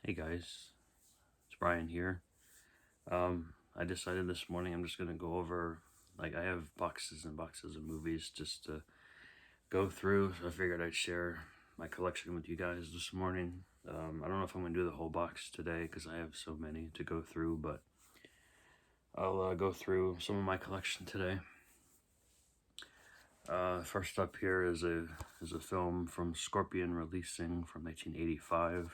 Hey guys, it's Brian here. I decided this morning I'm just going to go over, I have boxes and boxes of movies just to go through, so I figured I'd share my collection with you guys this morning. I don't know if I'm going to do the whole box today because I have so many to go through, but I'll go through some of my collection today. First up here is a film from Scorpion Releasing from 1985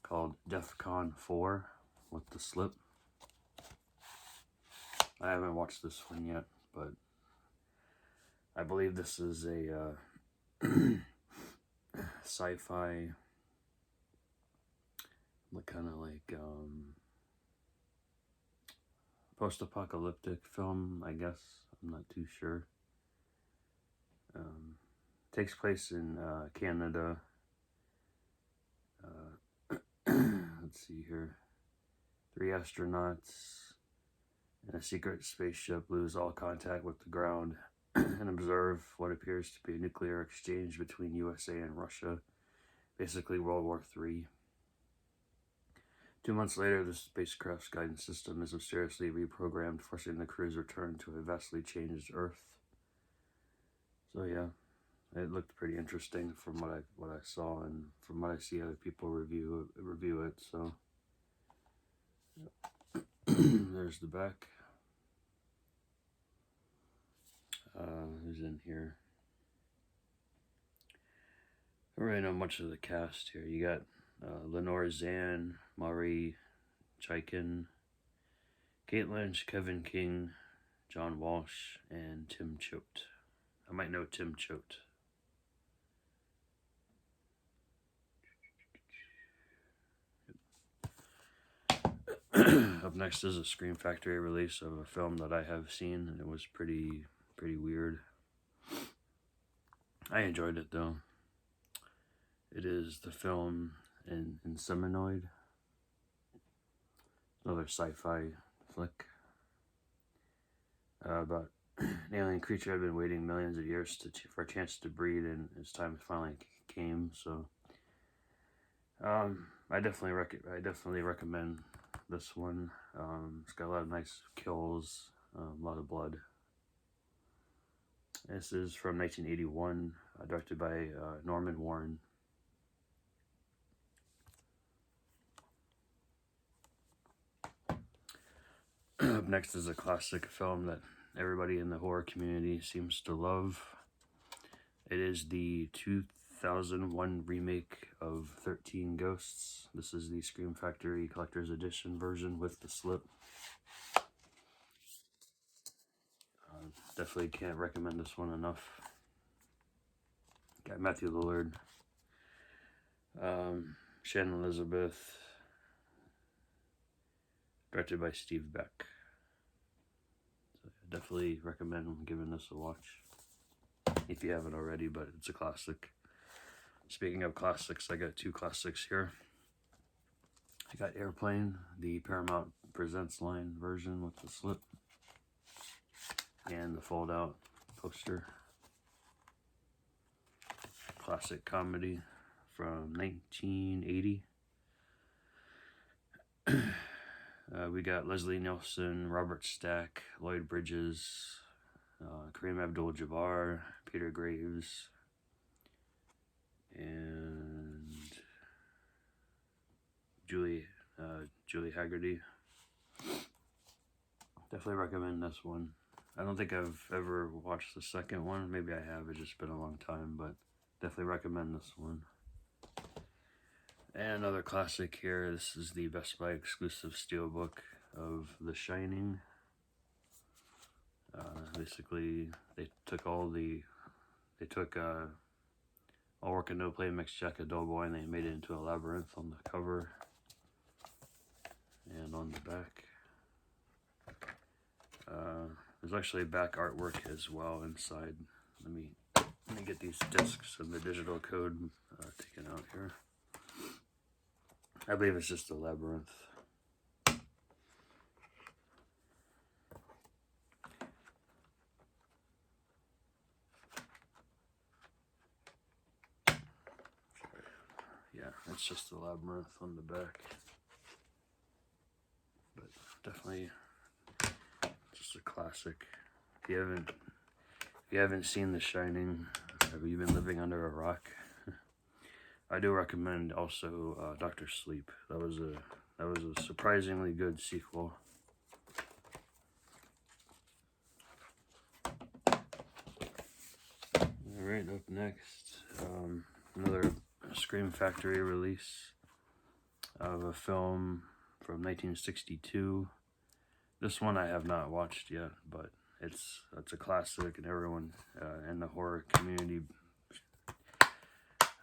called Defcon 4 with the Slip. I haven't watched this one yet, but I believe this is a sci-fi, kind of like post-apocalyptic film, I guess. I'm not too sure. Takes place in Canada. Let's see here. 3 astronauts in a secret spaceship lose all contact with the ground and observe what appears to be a nuclear exchange between USA and Russia, basically World War III. 2 months later, the spacecraft's guidance system is mysteriously reprogrammed, forcing the crew's return to a vastly changed Earth. So yeah, it looked pretty interesting from what I saw and from what I see other people review it. So there's the back. Who's in here? I don't really know much of the cast here. You got Lenore Zan, Maury Chaikin, Kate Lynch, Kevin King, John Walsh, and Tim Choate. I might know Tim Choate. Up next is a Scream Factory release of a film that I have seen, and it was pretty weird. I enjoyed it though. It is the film Inseminoid, another sci-fi flick about an alien creature had been waiting millions of years for a chance to breed, and its time finally came. So I definitely recommend this one. It's got a lot of nice kills, a lot of blood. This is from 1981, directed by Norman Warren. Up next is a classic film that everybody in the horror community seems to love. It is the 2001 remake of 13 Ghosts. This is the Scream Factory Collector's Edition version with the slip. Definitely can't recommend this one enough. Got Matthew Lillard, Shannon Elizabeth, directed by Steve Beck. So I definitely recommend giving this a watch if you haven't already, but it's a classic. Speaking of classics, I got 2 classics here. I got Airplane, the Paramount Presents line version with the slip, and the fold-out poster. Classic comedy from 1980. We got Leslie Nielsen, Robert Stack, Lloyd Bridges, Kareem Abdul-Jabbar, Peter Graves, and Julie Haggerty. Definitely recommend this one. I don't think I've ever watched the second one. Maybe I have. It's just been a long time, but definitely recommend this one. And another classic here. This is the Best Buy exclusive Steelbook of The Shining. Basically, they took Orca No Play Mixed Jacket Doughboy and they made it into a labyrinth on the cover and on the back. There's actually back artwork as well inside. Let me get these discs and the digital code taken out here. I believe it's just a labyrinth. Yeah, It's just the labyrinth on the back. But definitely just a classic. If you haven't seen The Shining, have you been living under a rock? I do recommend also Dr. Sleep. That was a surprisingly good sequel. Alright, up next, another Scream Factory release of a film from 1962. This one I have not watched yet, but it's a classic, and everyone in the horror community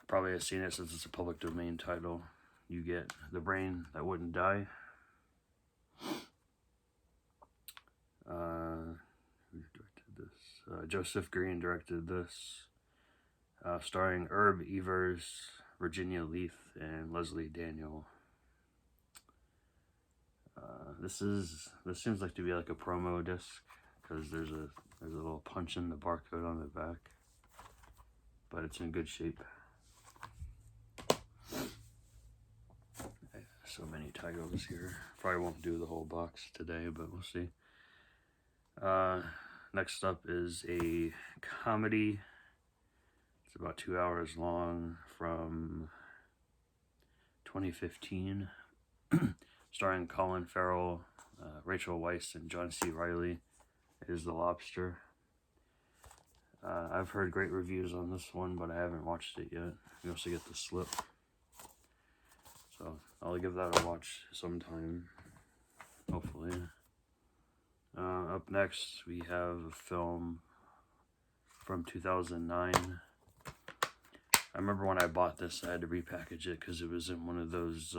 probably has seen it since it's a public domain title. You get The Brain That Wouldn't Die. Who directed this? Joseph Green directed this. Starring Herb Evers, Virginia Leith, and Leslie Daniel. This seems like to be like a promo disc, because there's a little punch in the barcode on the back, but it's in good shape. So many titles here. Probably won't do the whole box today, but we'll see. Next up is a comedy. It's about 2 hours long, from 2015, starring Colin Farrell, Rachel Weisz, and John C. Reilly. It is The Lobster. I've heard great reviews on this one, but I haven't watched it yet. You also get the slip, so I'll give that a watch sometime, hopefully. Up next, we have a film from 2009. I remember when I bought this, I had to repackage it because it was in one of those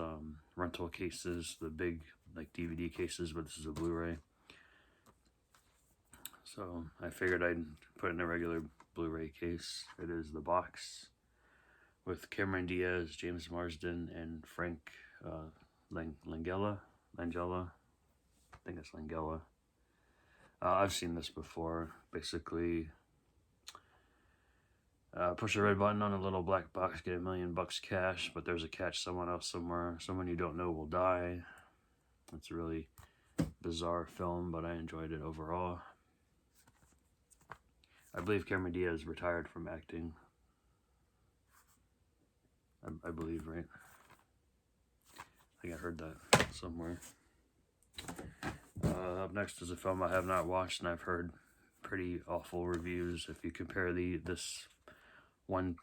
rental cases, the big like DVD cases, but this is a Blu-ray. So I figured I'd put it in a regular Blu-ray case. It is The Box, with Cameron Diaz, James Marsden, and Frank Langella. I think it's Langella. I've seen this before. Basically, push a red button on a little black box, get $1 million cash, but there's a catch. Someone else somewhere, someone you don't know will die. It's a really bizarre film, but I enjoyed it overall. I believe Cameron Diaz retired from acting. I believe, right? I think I heard that somewhere. Up next is a film I have not watched, and I've heard pretty awful reviews. If you compare this one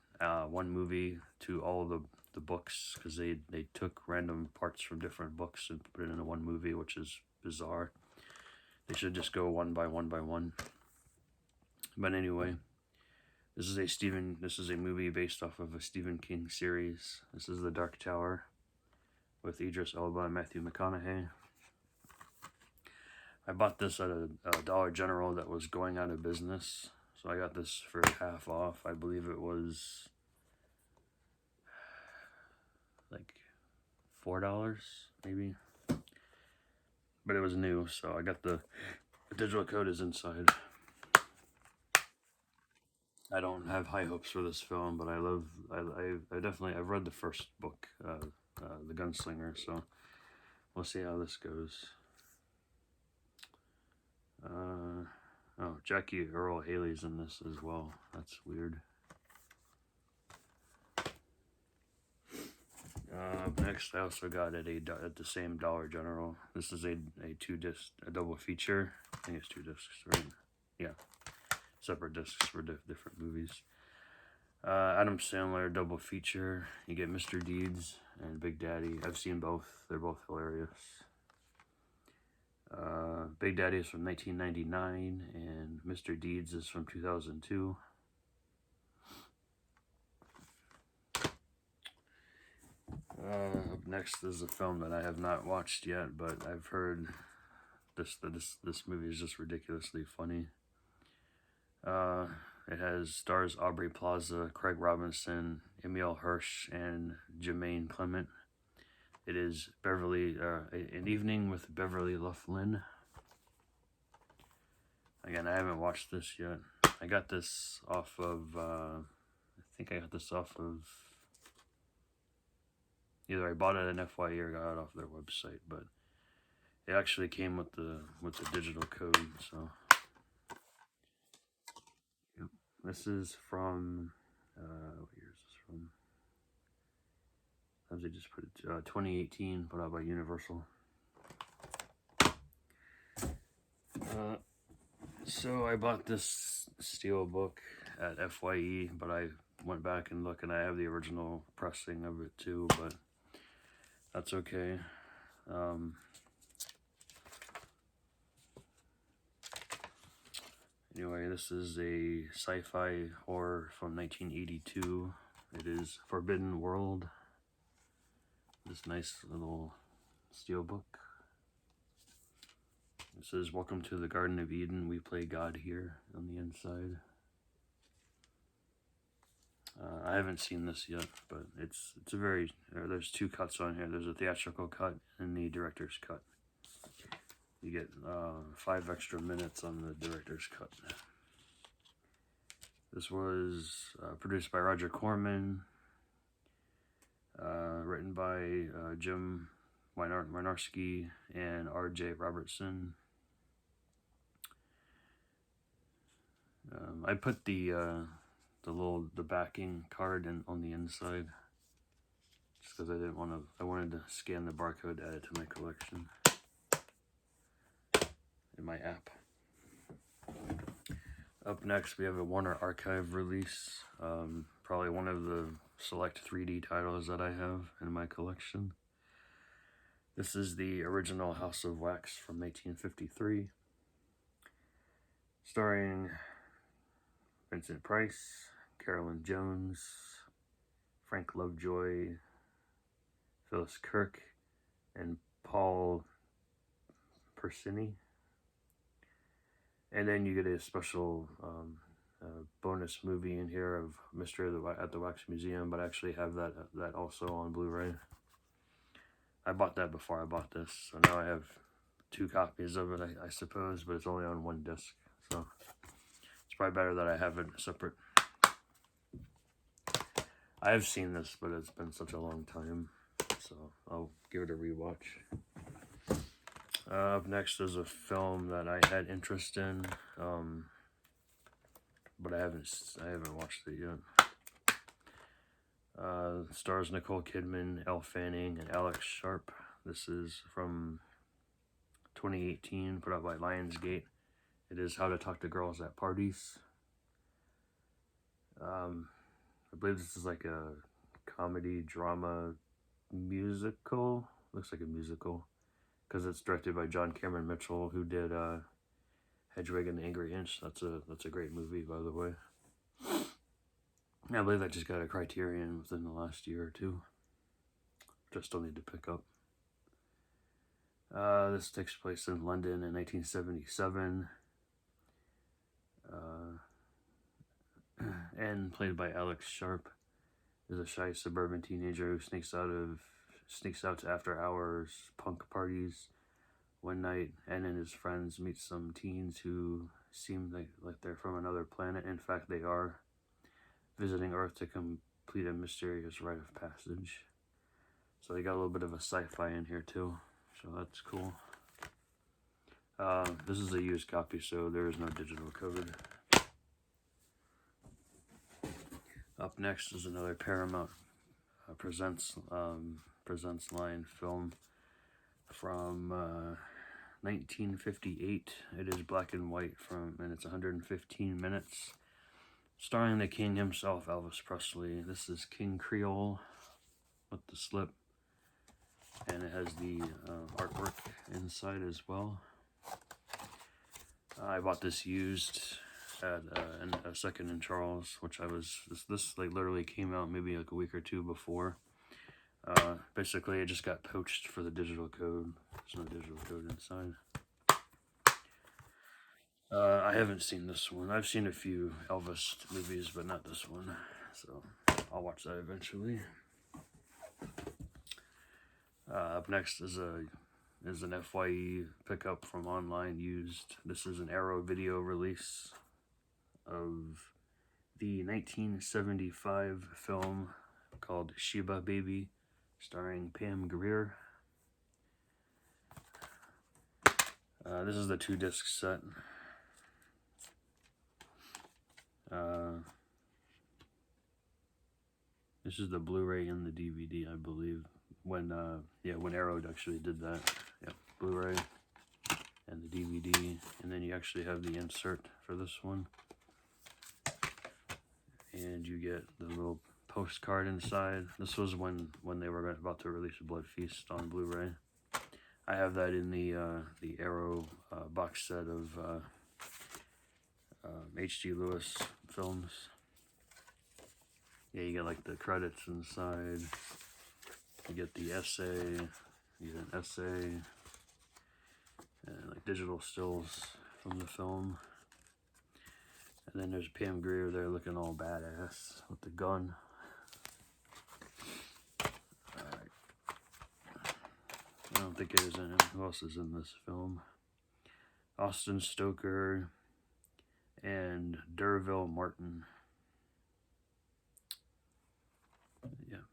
movie to all of the books, because they took random parts from different books and put it into one movie, which is bizarre. They should just go one by one. But anyway, this is a movie based off of a Stephen King series. This is The Dark Tower, with Idris Elba and Matthew McConaughey. I bought this at a Dollar General that was going out of business, so I got this for half off. I believe it was like $4, maybe. But it was new, so I got the digital code is inside. I don't have high hopes for this film, but I've read the first book, The Gunslinger, so we'll see how this goes. Oh, Jackie Earle Haley's in this as well. That's weird. Next, I also got at the same Dollar General. This is a double feature. I think it's 2 discs, right? Yeah, separate discs for different movies. Adam Sandler double feature. You get Mr. Deeds and Big Daddy. I've seen both. They're both hilarious. Big Daddy is from 1999, and Mr. Deeds is from 2002. Up next is a film that I have not watched yet, but I've heard this movie is just ridiculously funny. It stars Aubrey Plaza, Craig Robinson, Emile Hirsch, and Jermaine Clement. It is Beverly, An Evening with Beverly Loughlin. Again, I haven't watched this yet. I got this off of, Either I bought it at FYE or got it off their website, but it actually came with the digital code. So yep. This is from what year is this from? As they just put it 2018, put out by Universal. So I bought this Steelbook at FYE, but I went back and looked, and I have the original pressing of it too, but that's okay. Anyway, this is a sci-fi horror from 1982. It is Forbidden World. This nice little Steelbook. It says, "Welcome to the Garden of Eden. We play God here" on the inside. I haven't seen this yet, but it's a very, there's two cuts on here. There's a theatrical cut and the director's cut. You get 5 extra minutes on the director's cut. This was produced by Roger Corman, written by Jim Wynorski and R.J. Robertson. I put the backing card on the inside just because I wanted to scan the barcode, add it to my collection in my app. Up next, we have a Warner Archive release, probably one of the select 3D titles that I have in my collection. This is the original House of Wax from 1953, starring Vincent Price, Carolyn Jones, Frank Lovejoy, Phyllis Kirk, and Paul Persini. And then you get a special bonus movie in here of Mystery at the Wax Museum, but I actually have that also on Blu-ray. I bought that before I bought this, so now I have 2 copies of it, I suppose, but it's only on 1 disc, so it's probably better that I have it separate. I have seen this, but it's been such a long time, so I'll give it a rewatch. Up next is a film that I had interest in, but I haven't watched it yet. Stars Nicole Kidman, Elle Fanning, and Alex Sharp. This is from 2018, put out by Lionsgate. It is How to Talk to Girls at Parties. I believe this is like a comedy, drama, musical. Looks like a musical, because it's directed by John Cameron Mitchell, who did Hedwig and the Angry Inch. That's a great movie, by the way. I believe I just got a Criterion within the last year or 2. Just still need to pick up. This takes place in London in 1977. And played by Alex Sharp, is a shy suburban teenager who sneaks out to after-hours punk parties one night, and then his friends meet some teens who seem like they're from another planet. In fact, they are visiting Earth to complete a mysterious rite of passage. So they got a little bit of a sci-fi in here too, so that's cool. This is a used copy, so there is no digital code. Up next is another Paramount Presents line film from 1958. It is black and white, and it's 115 minutes. Starring the king himself, Elvis Presley. This is King Creole with the slip, and it has the artwork inside as well. I bought this used at a second in Charles, which this like literally came out maybe like a week or 2 before. Basically, it just got poached for the digital code. There's no digital code inside. I haven't seen this one. I've seen a few Elvis movies, but not this one. So I'll watch that eventually. Up next is an FYE pickup from online used. This is an Arrow video release of the 1975 film called Sheba Baby, starring Pam Grier. This is the 2-disc set. This is the Blu-ray and the DVD, I believe. When Arrow actually did that. Yeah, Blu-ray and the DVD, and then you actually have the insert for this one. And you get the little postcard inside. This was when they were about to release Blood Feast on Blu-ray. I have that in the Arrow box set of H.G. Lewis films. Yeah, you get like the credits inside. You get the essay. You get an essay. And like digital stills from the film. And then there's Pam Grier there looking all badass with the gun. Alright. I don't think it is in it. Who else is in this film? Austin Stoker and Derville Martin. Yeah.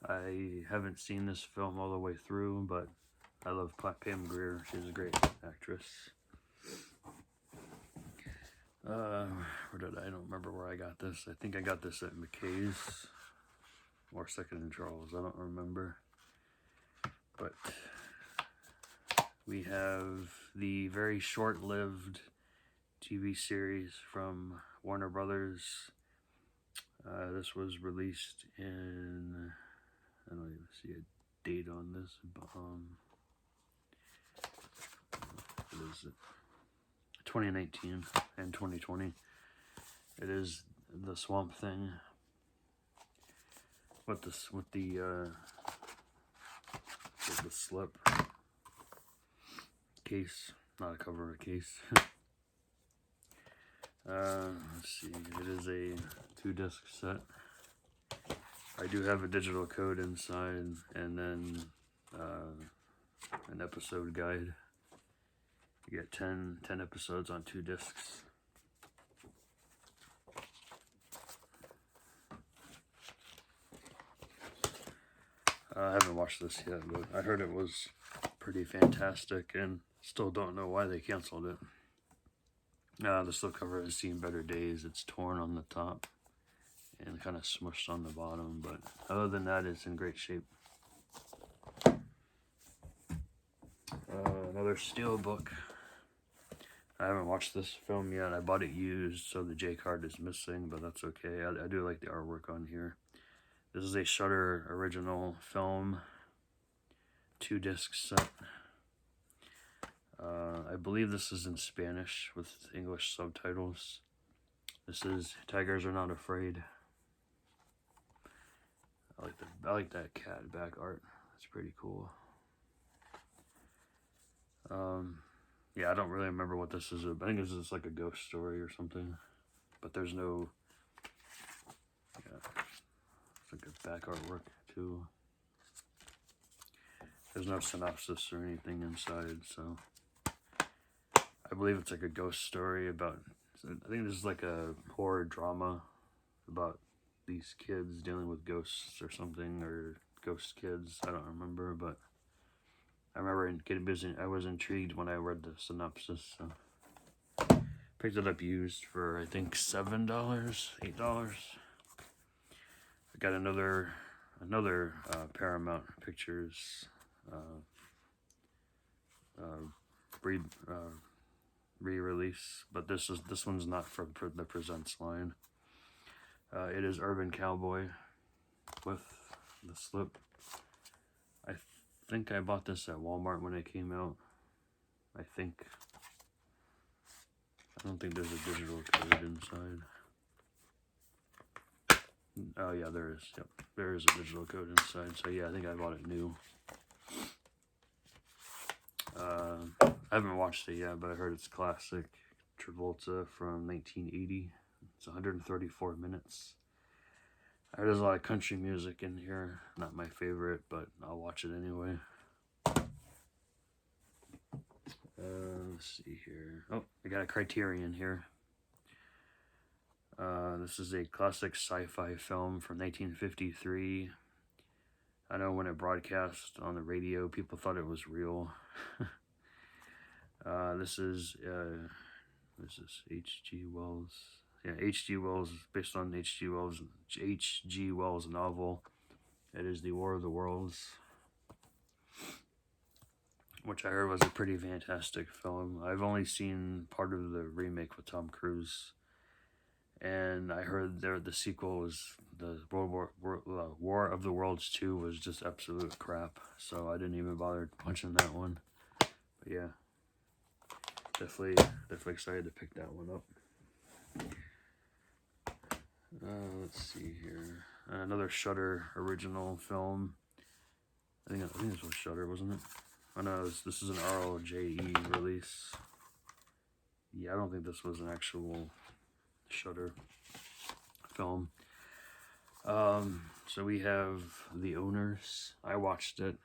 I haven't seen this film all the way through, but I love Pam Grier. She's a great actress. Where did I don't remember where I got this. I think I got this at McKay's or Second and Charles. I don't remember. But we have the very short-lived TV series from Warner Brothers. This was released in, I don't even see a date on this, but what is it? 2019 and 2020. It is the Swamp Thing with the slip case, not a cover, a case. Let's see. It is a 2-disc set. I do have a digital code inside, and then an episode guide. You get 10 episodes on 2 discs. I haven't watched this yet, but I heard it was pretty fantastic, and still don't know why they canceled it. The slipcover has seen better days. It's torn on the top and kind of smushed on the bottom, but other than that, it's in great shape. Another Steelbook. I haven't watched this film yet. I bought it used, so the J card is missing, but that's okay. I do like the artwork on here. This is a Shudder original film, 2-disc set. I believe this is in Spanish with English subtitles. This is Tigers Are Not Afraid. I like that cat back art. That's pretty cool. Yeah, I don't really remember what this is. I think this is like a ghost story or something. But there's no, yeah, it's like a back artwork too. There's no synopsis or anything inside, so I believe it's like a ghost story about, I think this is like a horror drama about these kids dealing with ghosts or something, or ghost kids. I don't remember, but I remember I was intrigued when I read the synopsis. So picked it up used for I think $7, $8. I got another Paramount Pictures re-release, but this one's not for the Presents line. It is Urban Cowboy with the slip. I think I bought this at Walmart when it came out. I don't think there's a digital code inside. Oh yeah, there is. Yep, there is a digital code inside. So yeah, I think I bought it new. I haven't watched it yet, but I heard it's classic. Travolta from 1980. It's 134 minutes. There's a lot of country music in here. Not my favorite, but I'll watch it anyway. Let's see here. Oh, I got a Criterion here. This is a classic sci-fi film from 1953. I know when it broadcast on the radio, people thought it was real. This is H.G. Wells. Yeah, H.G. Wells, based on H.G. Wells novel. It is The War of the Worlds, which I heard was a pretty fantastic film. I've only seen part of the remake with Tom Cruise, and I heard the sequel was the War of the Worlds 2 was just absolute crap, so I didn't even bother watching that one. But yeah, definitely excited to pick that one up. Let's see here. Another Shudder original film. I think this was Shudder, wasn't it? Oh no, this is an RLJE release. Yeah, I don't think this was an actual Shudder film. So we have The Owners. I watched it.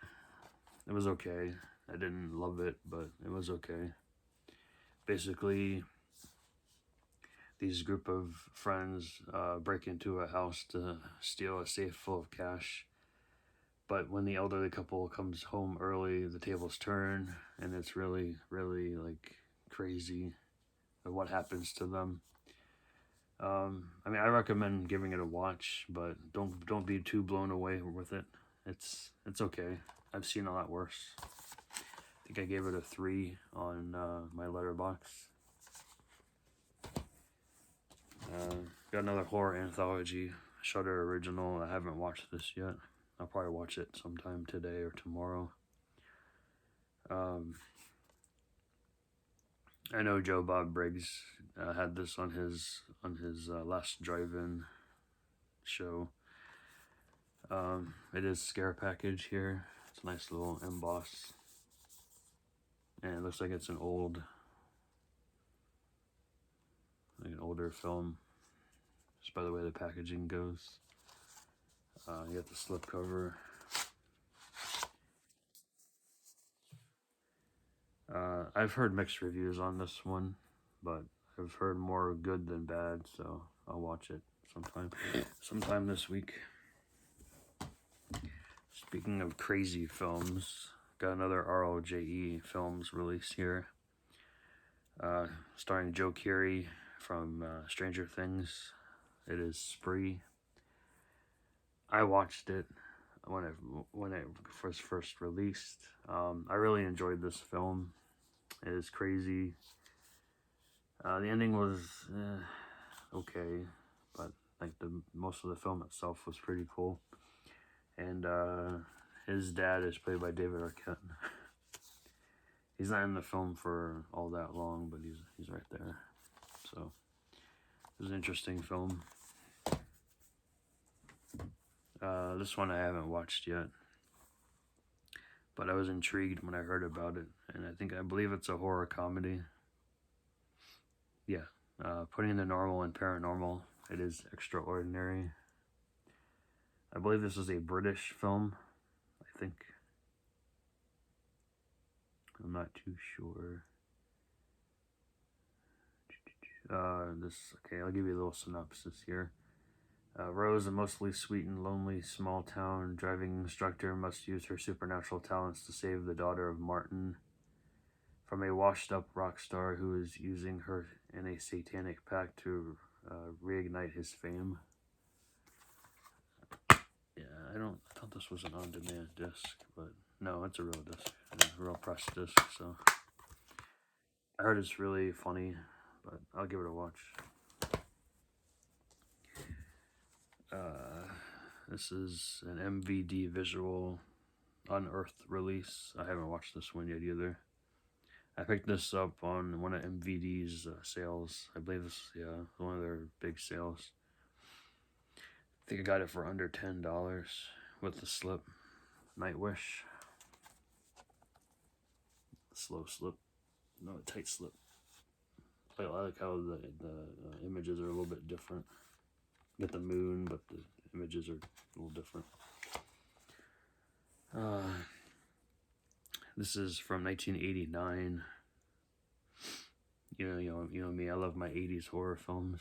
It was okay. I didn't love it, but it was okay. Basically, these group of friends break into a house to steal a safe full of cash. But when the elderly couple comes home early, the tables turn, and it's really, really like crazy what happens to them. I mean, I recommend giving it a watch, but don't be too blown away with it. It's okay. I've seen a lot worse. I think I gave it a 3 on my Letterboxd. Got another horror anthology, Shudder original. I haven't watched this yet. I'll probably watch it sometime today or tomorrow. I know Joe Bob Briggs had this on his last drive-in show. It is scare package here. It's a nice little emboss, and it looks like it's an older film, just by the way the packaging goes. You got the slipcover. I've heard mixed reviews on this one, but I've heard more good than bad, so I'll watch it sometime this week. Speaking of crazy films, got another RLJE films release here, starring Joe Keery from Stranger Things. It is Spree. I watched it when it was first released. I really enjoyed this film. It is crazy. The ending was okay, but like most of the film itself was pretty cool. And his dad is played by David Arquette. He's not in the film for all that long, but he's right there. So it was an interesting film. This one I haven't watched yet, but I was intrigued when I heard about it, and I believe it's a horror comedy. Yeah, putting the normal and paranormal, it is extraordinary. I believe this is a British film, I think. I'm not too sure. Okay, I'll give you a little synopsis here. Rose, a mostly sweet and lonely small town driving instructor, must use her supernatural talents to save the daughter of Martin from a washed-up rock star who is using her in a satanic pact to reignite his fame. Yeah, I thought this was an on-demand disc, but no, it's a real disc, a real press disc. So I heard it's really funny, but I'll give it a watch. This is an MVD visual Unearthed release. I haven't watched this one yet either. I picked this up on one of MVD's sales. I believe this, yeah, one of their big sales. I think I got it for under $10 with the slip. Nightwish. Slow slip. No, a tight slip. I like how the images are a little bit different. Get the moon, but the images are a little different. This is from 1989. You know me. I love my 80s horror films.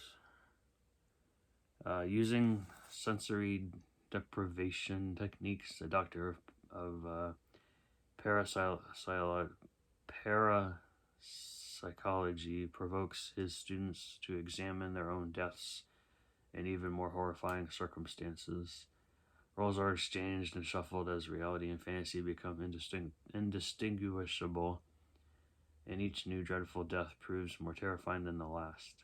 Using sensory deprivation techniques. A doctor of parapsychology provokes his students to examine their own deaths in even more horrifying circumstances. Roles are exchanged and shuffled as reality and fantasy become indistinguishable, and each new dreadful death proves more terrifying than the last.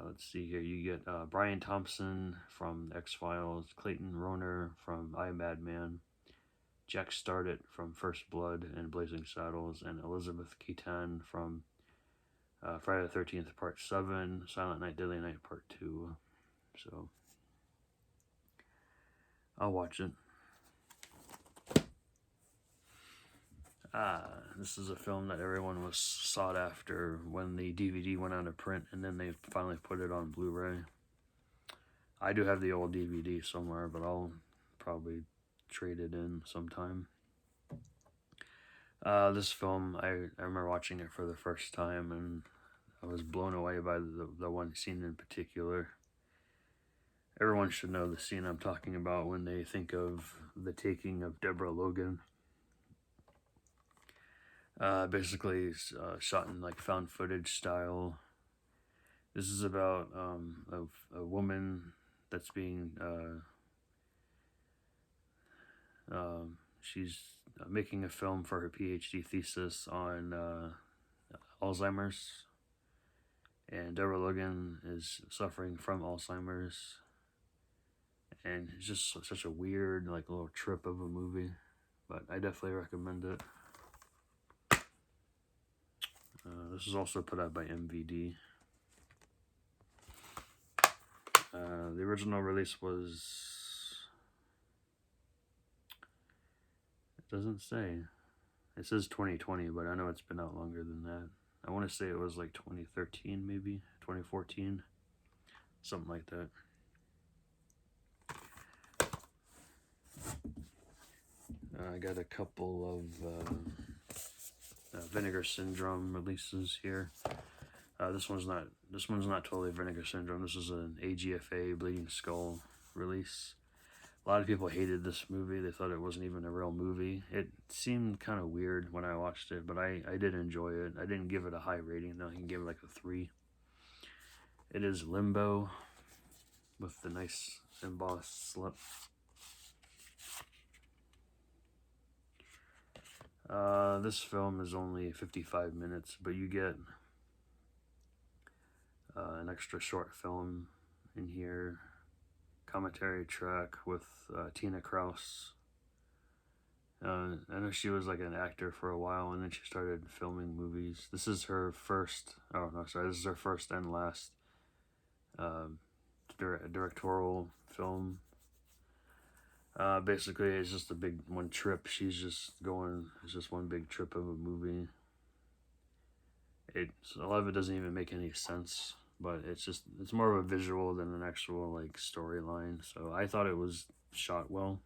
Let's see here. You get Brian Thompson from X-Files, Clayton Rohner from I, Madman, Jack Starrett from First Blood and Blazing Saddles, and Elizabeth Keitan from Friday the 13th Part 7, Silent Night, Deadly Night Part 2. So I'll watch it. This is a film that everyone was sought after when the DVD went out of print, and then they finally put it on Blu-ray. I do have the old DVD somewhere, but I'll probably trade it in sometime. This film, I remember watching it for the first time, and I was blown away by the one scene in particular. Everyone should know the scene I'm talking about when they think of the taking of Deborah Logan. Basically, shot in like found footage style. This is about a woman that's being she's making a film for her PhD thesis on Alzheimer's, and Deborah Logan is suffering from Alzheimer's, and it's just such a weird, like, little trip of a movie, but I definitely recommend it. This is also put out by MVD. The original release was... It doesn't say. It says 2020, but I know it's been out longer than that. I want to say it was like 2013, maybe 2014, something like that. I got a couple of Vinegar Syndrome releases here. This one's not totally Vinegar Syndrome. This is an AGFA Bleeding Skull release. A lot of people hated this movie. They thought it wasn't even a real movie. It seemed kind of weird when I watched it, but I did enjoy it. I didn't give it a high rating, though. I can give it like a 3. It is Limbo with the nice embossed slip. This film is only 55 minutes, but you get an extra short film in here, commentary track with Tina Kraus. I know she was like an actor for a while, and then she started filming movies. This is her first, this is her first and last directorial film. Basically, it's just a big one trip. She's just going, it's just one big trip of a movie. A lot of it doesn't even make any sense, but it's more of a visual than an actual like storyline. So I thought it was shot well.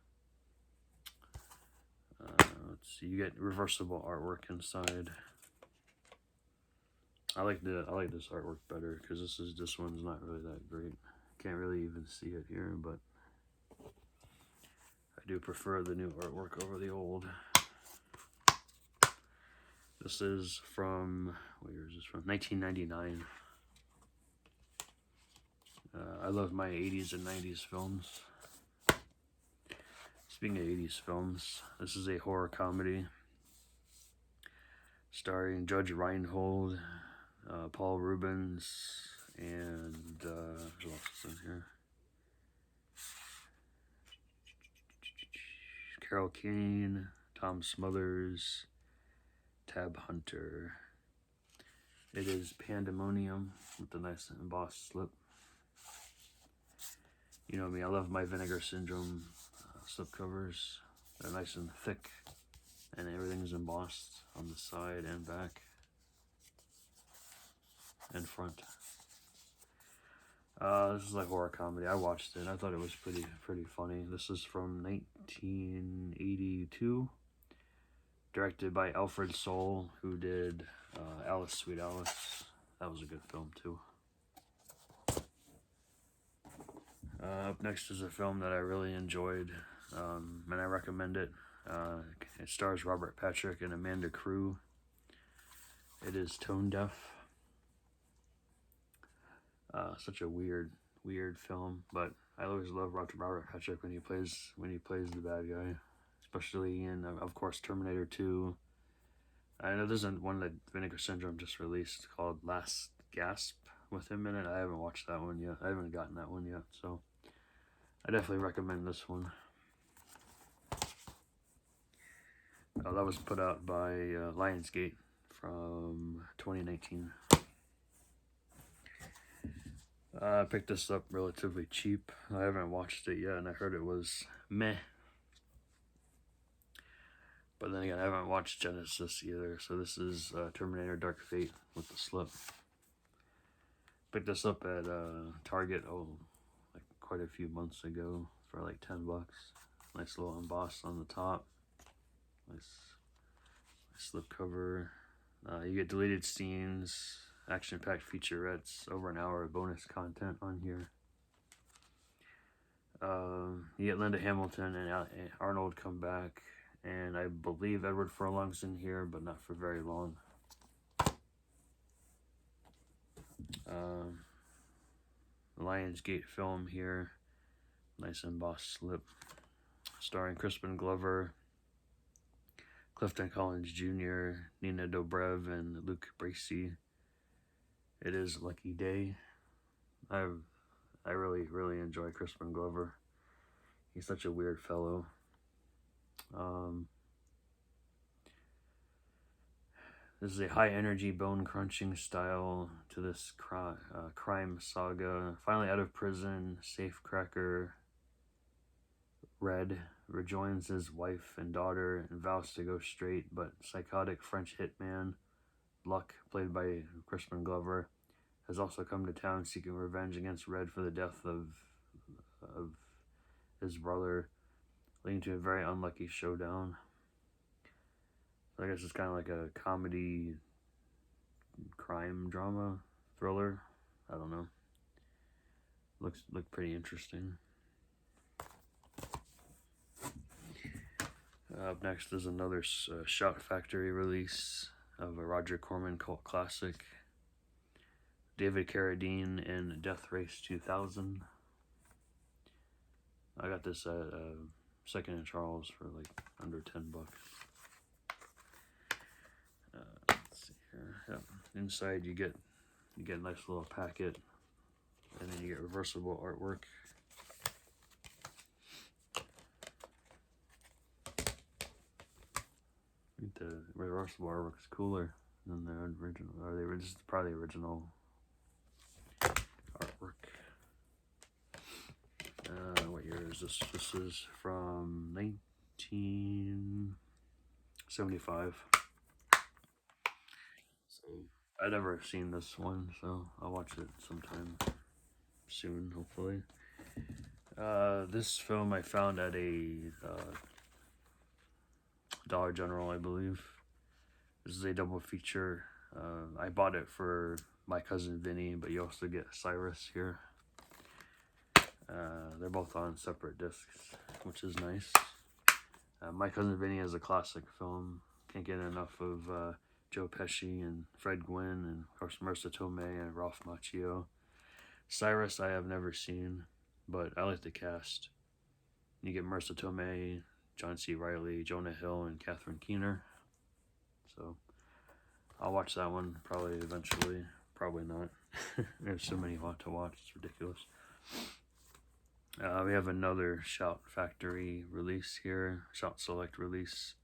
Let's see, you get reversible artwork inside. I like this artwork better because this one's not really that great. Can't really even see it here, but I do prefer the new artwork over the old. This is from, where is this from? 1999. I love my 80s and 90s films. Speaking of 80s films, this is a horror comedy starring Judge Reinhold, Paul Rubens, and who else is in here? Carol Kane, Tom Smothers, Tab Hunter. It is Pandemonium with the nice embossed slip. You know me, I love my Vinegar Syndrome slip covers. They're nice and thick, and everything's embossed on the side and back and front. This is like horror comedy. I watched it. I thought it was pretty funny. This is from 1982, directed by Alfred Soul, who did Alice, Sweet Alice. That was a good film too. Up next is a film that I really enjoyed, and I recommend it. It stars Robert Patrick and Amanda Crew. It is Tone Deaf. Such a weird film, but I always love Robert Patrick when he plays the bad guy, especially in, of course, Terminator 2. I know there's one that Vinegar Syndrome just released called Last Gasp with him in it. I haven't watched that one yet. I haven't gotten that one yet, so I definitely recommend this one. That was put out by Lionsgate from 2019. I picked this up relatively cheap. I haven't watched it yet, and I heard it was meh. But then again, I haven't watched Genesis either, so this is Terminator Dark Fate with the slip. Picked this up at Target, like quite a few months ago for like $10. Nice little emboss on the top. Nice slip cover. You get deleted scenes, action-packed featurettes, over an hour of bonus content on here. You get Linda Hamilton and Arnold come back, and I believe Edward Furlong's in here, but not for very long. Lionsgate film here. Nice embossed slip. Starring Crispin Glover, Clifton Collins Jr., Nina Dobrev, and Luke Bracey. It is Lucky Day. I really enjoy Crispin Glover. He's such a weird fellow. This is a high-energy, bone-crunching style to this crime saga. Finally out of prison, safecracker Red rejoins his wife and daughter and vows to go straight, but psychotic French hitman Luck, played by Crispin Glover, has also come to town seeking revenge against Red for the death of his brother, leading to a very unlucky showdown. I guess it's kind of like a comedy, crime drama, thriller. I don't know. Looked pretty interesting. Up next is another Shout Factory release of a Roger Corman cult classic, David Carradine in Death Race 2000. I got this at Second and Charles for like under $10. Let's see here. Yep. Inside you get a nice little packet, and then you get reversible artwork. I think the reversible artwork is cooler than the original. This is probably the original artwork. What year is this? This is from 1975. So I've never seen this one, so I'll watch it sometime soon, hopefully. This film I found at a Dollar General, I believe. This is a double feature. I bought it for My Cousin Vinnie, but you also get Cyrus here. They're both on separate discs, which is nice. My Cousin Vinnie is a classic film. Can't get enough of Joe Pesci and Fred Gwynne, and of course Marisa Tomei and Ralph Macchio. Cyrus I have never seen, but I like the cast. You get Marisa Tomei, John C. Reilly, Jonah Hill, and Catherine Keener. So I'll watch that one probably eventually. Probably not. There's so many to watch. It's ridiculous. We have another Shout Factory release here. Shout Select release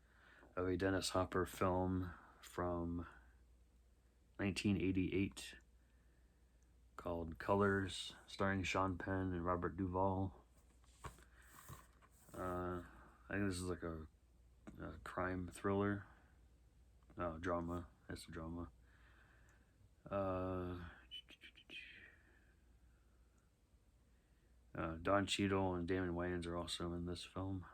of a Dennis Hopper film from 1988 called Colors, starring Sean Penn and Robert Duvall. I think this is like a crime thriller. No, drama. It's a drama. Don Cheadle and Damon Wayans are also in this film.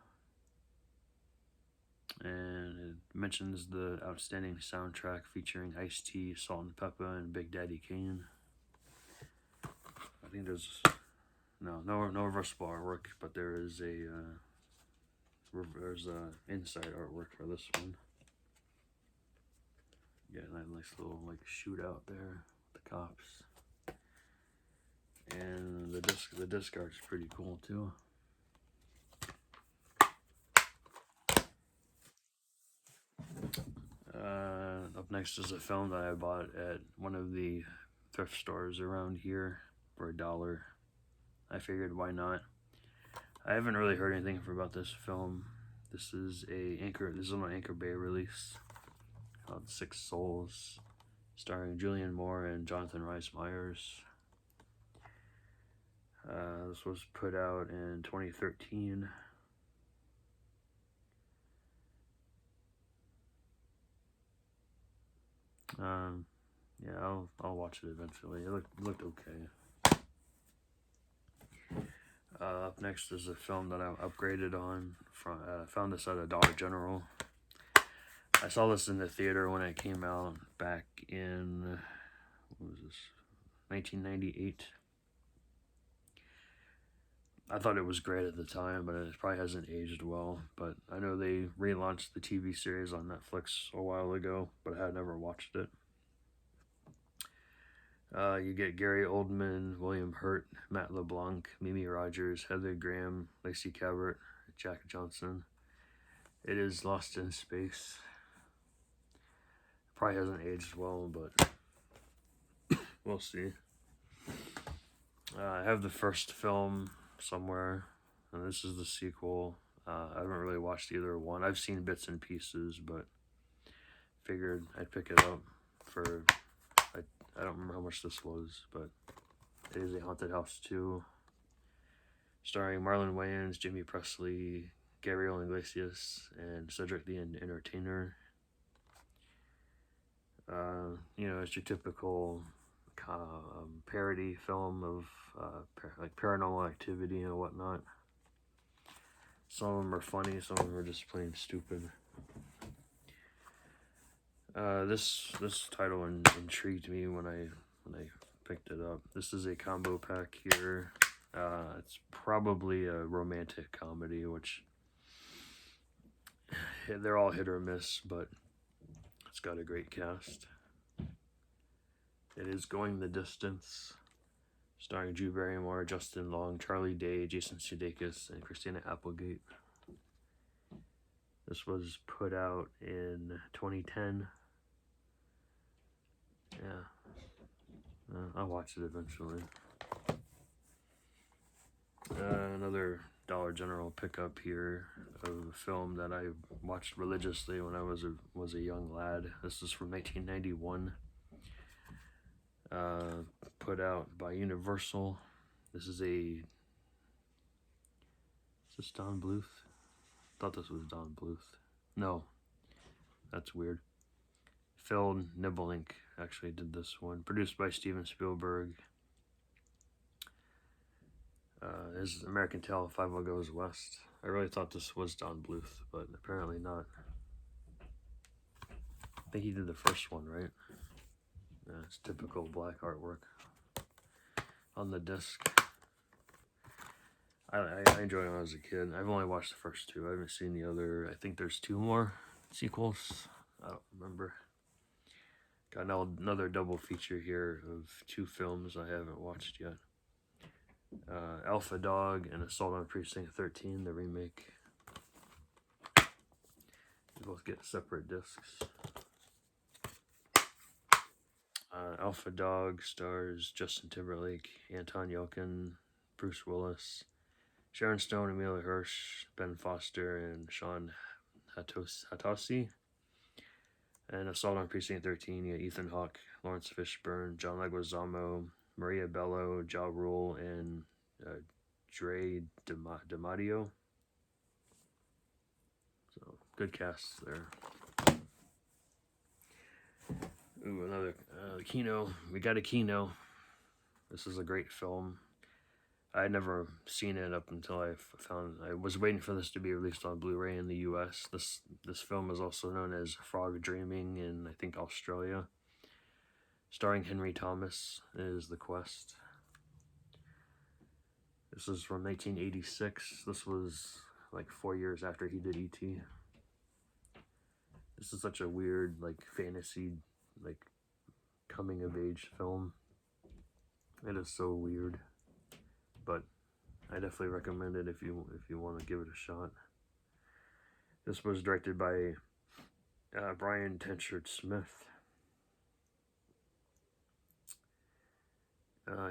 And it mentions the outstanding soundtrack featuring Ice-T, Salt and Pepper, and Big Daddy Kane. I think there's no reversible artwork, but there's a inside artwork for this one. Yeah, that nice little like shootout there with the cops. And the disc art's pretty cool too. Up next is a film that I bought at one of the thrift stores around here for $1. I figured, why not? I haven't really heard anything about this film. This is an Anchor Bay release called Six Souls, starring Julianne Moore and Jonathan Rhys Meyers. This was put out in 2013. Yeah, I'll watch it eventually. It looked okay. Up next is a film that I upgraded on. Found this at a Dollar General. I saw this in the theater when it came out back in, what was this, 1998. I thought it was great at the time, but it probably hasn't aged well. But I know they relaunched the TV series on Netflix a while ago, but I had never watched it. You get Gary Oldman, William Hurt, Matt LeBlanc, Mimi Rogers, Heather Graham, Lacey Cabot, Jack Johnson. It is Lost in Space. Probably hasn't aged well, but we'll see. I have the first film somewhere, and this is the sequel. I haven't really watched either one. I've seen bits and pieces, but figured I'd pick it up for... I don't remember how much this was, but it is a haunted house 2, starring Marlon Wayans, Jimmy Presley, Gabriel Iglesias, and Cedric the Entertainer. It's your typical parody film of like Paranormal Activity and whatnot. Some of them are funny, some of them are just plain stupid. This title intrigued me when I picked it up. This is a combo pack here. It's probably a romantic comedy, which they're all hit or miss, but it's got a great cast. It is Going the Distance, starring Drew Barrymore, Justin Long, Charlie Day, Jason Sudeikis, and Christina Applegate. This was put out in 2010. Yeah, I'll watch it eventually. Another Dollar General pickup here of a film that I watched religiously when I was a young lad. This is from 1991. Put out by Universal. This is this Don Bluth? I thought this was Don Bluth. No, that's weird. Phil Niblink actually did this one. Produced by Steven Spielberg. Is American Tale, 5 Goes West. I really thought this was Don Bluth, but apparently not. I think he did the first one, right? Yeah, it's typical black artwork on the disc. I enjoyed it when I was a kid. I've only watched the first 2. I haven't seen the other. I think there's 2 more sequels. I don't remember. Got another double feature here of 2 films I haven't watched yet. Alpha Dog and Assault on Precinct 13, the remake. They both get separate discs. Alpha Dog stars Justin Timberlake, Anton Yelchin, Bruce Willis, Sharon Stone, Amelia Hirsch, Ben Foster, and Sean Hatossi. And Assault on Precinct 13, you got Ethan Hawke, Lawrence Fishburne, John Leguizamo, Maria Bello, Ja Rule, and Dre DiMatteo. So, good casts there. Ooh, another Kino. We got a Kino. This is a great film. I had never seen it up until I was waiting for this to be released on Blu-ray in the US. This film is also known as Frog Dreaming in, I think, Australia. Starring Henry Thomas is The Quest. This is from 1986. This was like 4 years after he did E.T. This is such a weird, like, fantasy, like, coming of age film. It is so weird, but I definitely recommend it if you want to give it a shot. This was directed by Brian Tenchard Smith.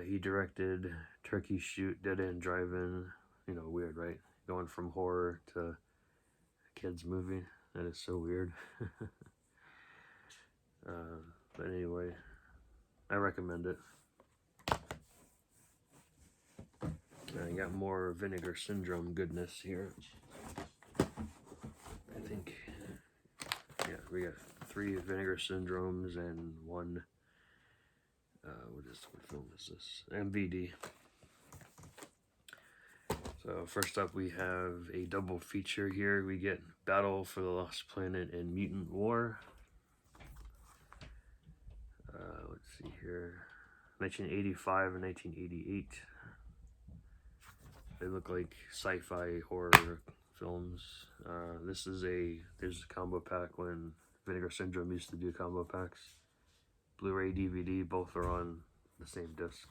He directed Turkey Shoot, Dead End Drive-In. You know, weird, right? Going from horror to a kid's movie. That is so weird. But anyway, I recommend it. I got more Vinegar Syndrome goodness here. I think, yeah, we got 3 Vinegar Syndromes and 1, what film is this? MVD. So first up we have a double feature here. We get Battle for the Lost Planet and Mutant War. Let's see here. 1985 and 1988. They look like sci-fi horror films. There's a combo pack when Vinegar Syndrome used to do combo packs. Blu-ray, DVD, both are on the same disc.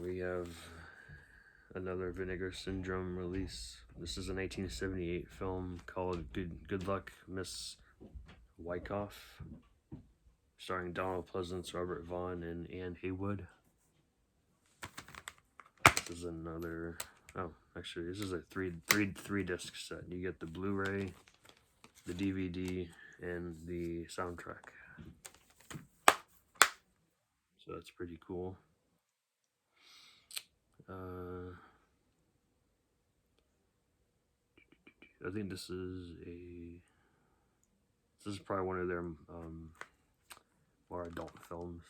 We have another Vinegar Syndrome release. This is a 1978 film called Good Luck, Miss Wyckoff, starring Donald Pleasance, Robert Vaughn, and Anne Haywood. This is another. Oh, actually, this is a three disc set. You get the Blu-ray, the DVD, and the soundtrack. So that's pretty cool. I think this is probably one of their more adult films.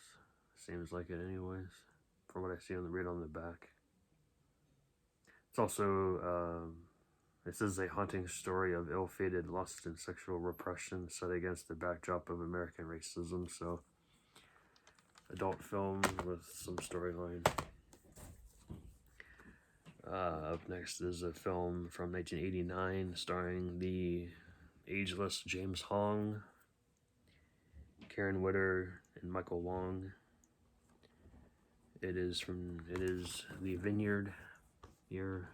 Seems like it, anyways, from what I see read on the back. It's also this is a haunting story of ill-fated lust and sexual repression set against the backdrop of American racism. So, adult film with some storyline. Up next is a film from 1989 starring the ageless James Hong, Karen Witter, and Michael Wong. It is the Vineyard Here.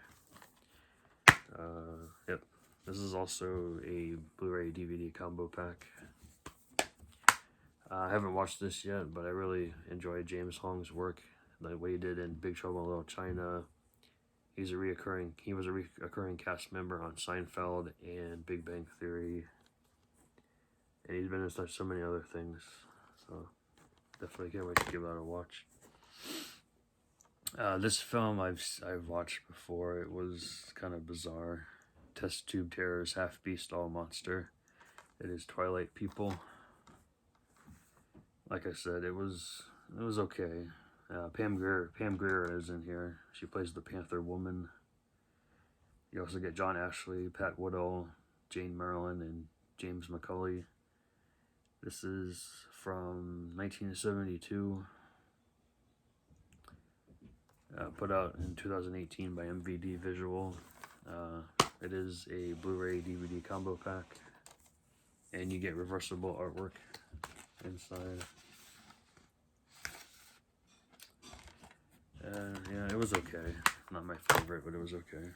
Yep. This is also a Blu-ray DVD combo pack. I haven't watched this yet, but I really enjoy James Hong's work. Like what he did in Big Trouble in Little China. He was a recurring cast member on Seinfeld and Big Bang Theory. And he's been in so many other things. So definitely can't wait to give that a watch. This film I've watched before. It was kind of bizarre. Test Tube Terror's Half Beast All Monster. It is Twilight People. Like I said, it was okay. Pam Grier is in here. She plays the Panther Woman. You also get John Ashley, Pat Woodall, Jane Merlin, and James McCulley. This is from 1972. Put out in 2018 by MVD Visual. It is a Blu-ray DVD combo pack. And you get reversible artwork inside. Yeah, it was okay. Not my favorite, but it was okay.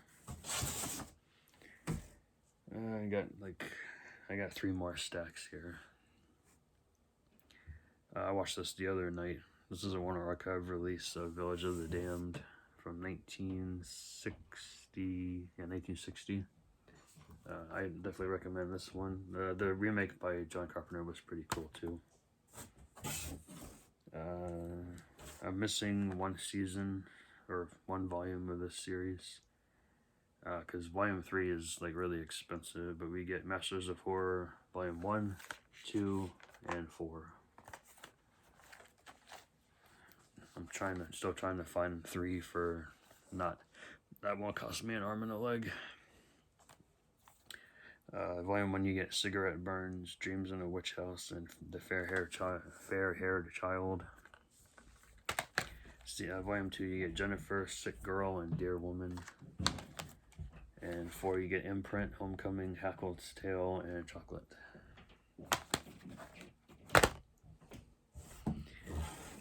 I got 3 more stacks here. I watched this the other night. This is a Warner Archive release of Village of the Damned from 1960. I definitely recommend this one. The remake by John Carpenter was pretty cool too. I'm missing 1 season or 1 volume of this series because volume 3 is like really expensive, but we get Masters of Horror volume 1, 2, and 4. I'm still trying to find 3 for that won't cost me an arm and a leg. Volume 1 you get Cigarette Burns, Dreams in a Witch House, and The Fair-Haired Child. See, volume 2, you get Jennifer, Sick Girl, and Dear Woman. And 4, you get Imprint, Homecoming, Hackled's Tale, and Chocolate.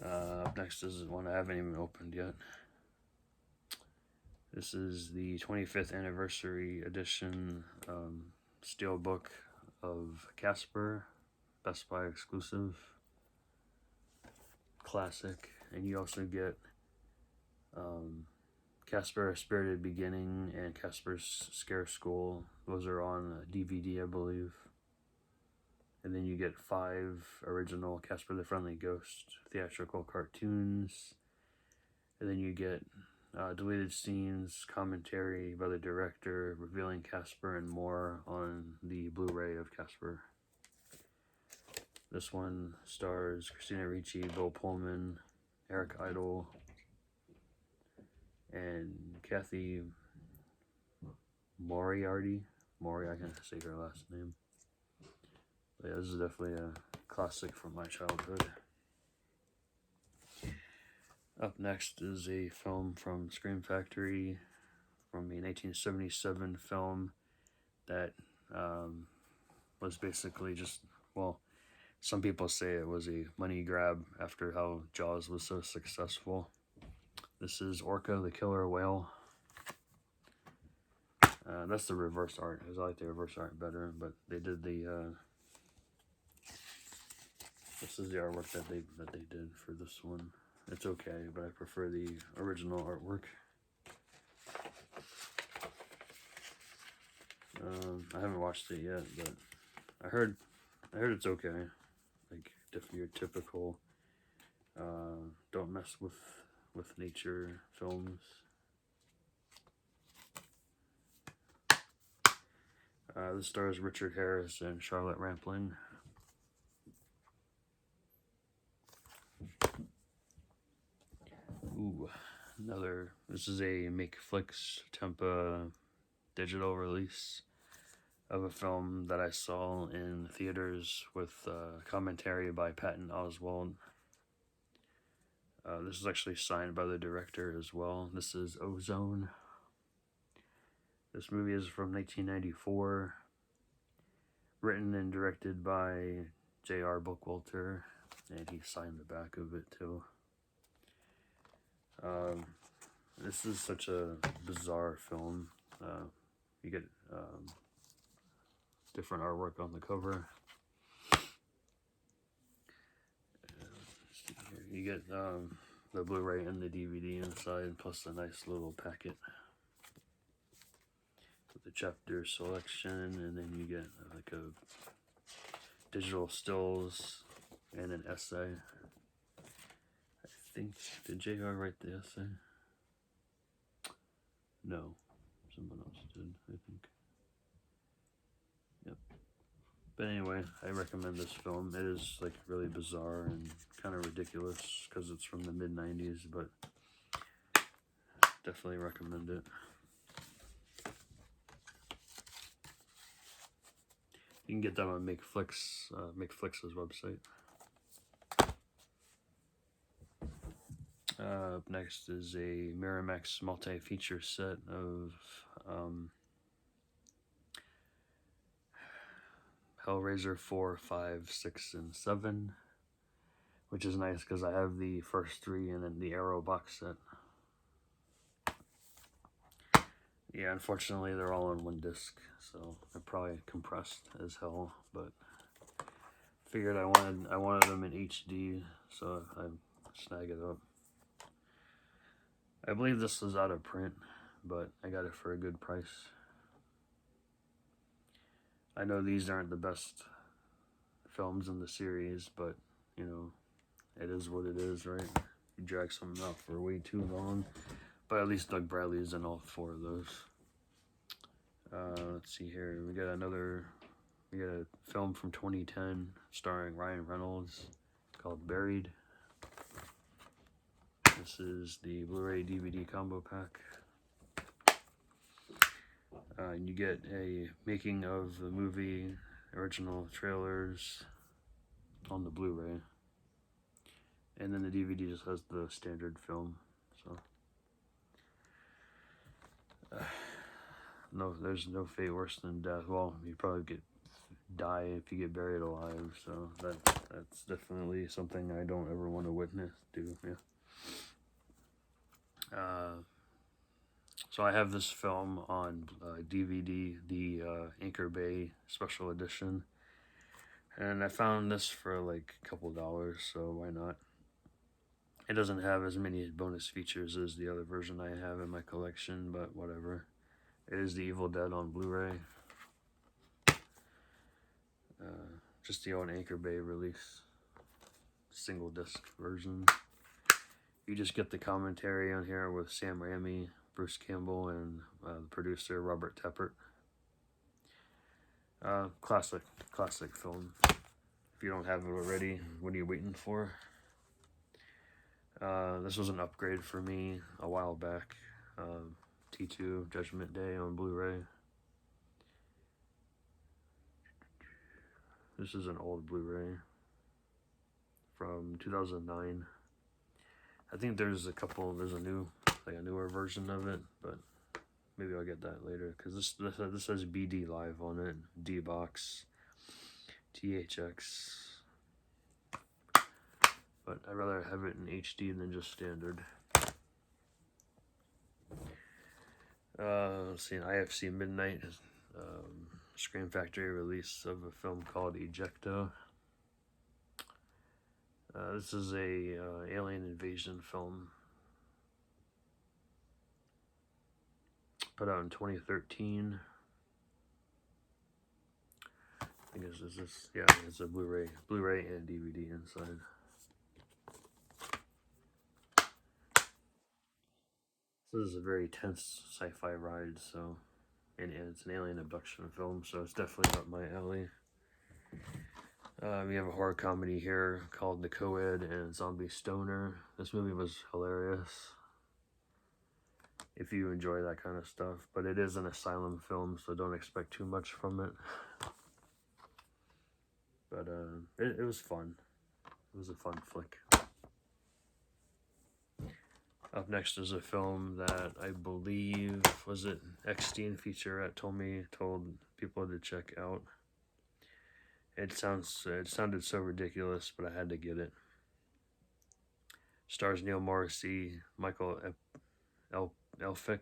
Up next is one I haven't even opened yet. This is the 25th anniversary edition Steelbook of Casper, Best Buy exclusive. Classic. And you also get Casper, A Spirited Beginning, and Casper's Scare School. Those are on DVD, I believe. And then you get 5 original Casper the Friendly Ghost theatrical cartoons. And then you get deleted scenes, commentary by the director, revealing Casper, and more on the Blu-ray of Casper. This one stars Christina Ricci, Bill Pullman, Eric Idle, and Kathy Moriarty. I can't say her last name. But yeah, this is definitely a classic from my childhood. Up next is a film from Scream Factory, from a 1977 film that was basically just, well, some people say it was a money grab after how Jaws was so successful. This is Orca, the Killer Whale. That's the reverse art, because I like the reverse art better, but they did the, this is the artwork that they did for this one. It's okay, but I prefer the original artwork. I haven't watched it yet, but I heard it's okay. Like, your typical don't mess with nature films. This stars Richard Harris and Charlotte Rampling. Ooh, this is a MakeFlix Tempa digital release of a film that I saw in theaters with commentary by Patton Oswalt. This is actually signed by the director as well. This is Ozone. This movie is from 1994, written and directed by J.R. Bookwalter, and he signed the back of it too. This is such a bizarre film. You get different artwork on the cover. You get the Blu-ray and the DVD inside, plus a nice little packet with the chapter selection, and then you get like a digital stills and an essay. I think, did JR write the essay? No, someone else did, I think. Yep. But anyway, I recommend this film. It is like really bizarre and kind of ridiculous because it's from the mid-90s, but definitely recommend it. You can get that on MakeFlix's website. Up next is a Miramax multi-feature set of Hellraiser 4, 5, 6, and 7, which is nice because I have the first 3 and then the Arrow box set. Yeah, unfortunately they're all on one disc, so they're probably compressed as hell, but figured I wanted them in HD, so I snag it up. I believe this was out of print, but I got it for a good price. I know these aren't the best films in the series, but, you know, it is what it is, right? You drag something out for way too long, but at least Doug Bradley's in all 4 of those. Let's see here. We got a film from 2010 starring Ryan Reynolds called Buried. This is the Blu-ray DVD combo pack. You get a making of the movie, original trailers on the Blu-ray. And then the DVD just has the standard film. So no, there's no fate worse than death. Well, you probably die if you get buried alive. So that's definitely something I don't ever want to witness. Yeah. So I have this film on DVD, the Anchor Bay Special Edition, and I found this for like a couple dollars, so why not? It doesn't have as many bonus features as the other version I have in my collection, but whatever. It is The Evil Dead on Blu-ray. Just the old Anchor Bay release, single disc version. You just get the commentary on here with Sam Raimi, Bruce Campbell, and the producer Robert Tappert. Classic film. If you don't have it already, what are you waiting for? This was an upgrade for me a while back. T2 Judgment Day on Blu-ray. This is an old Blu-ray from 2009. I think there's a newer version of it, but maybe I'll get that later, because this says BD Live on it, D-Box, THX, but I'd rather have it in HD than just standard. Let's see, an IFC Midnight Scream Factory release of a film called Ejecta. This is a alien invasion film put out in 2013. I think it's a Blu-ray and DVD inside. So this is a very tense sci-fi ride, so, and it's an alien abduction film, so it's definitely up my alley. We have a horror comedy here called The Coed and Zombie Stoner. This movie was hilarious, if you enjoy that kind of stuff, but it is an asylum film, so don't expect too much from it. But it was fun. It was a fun flick. Up next is a film that I believe was it X-Teen Featurette told people to check out. It sounded so ridiculous, but I had to get it. Stars Neil Morrissey, Michael Elphick,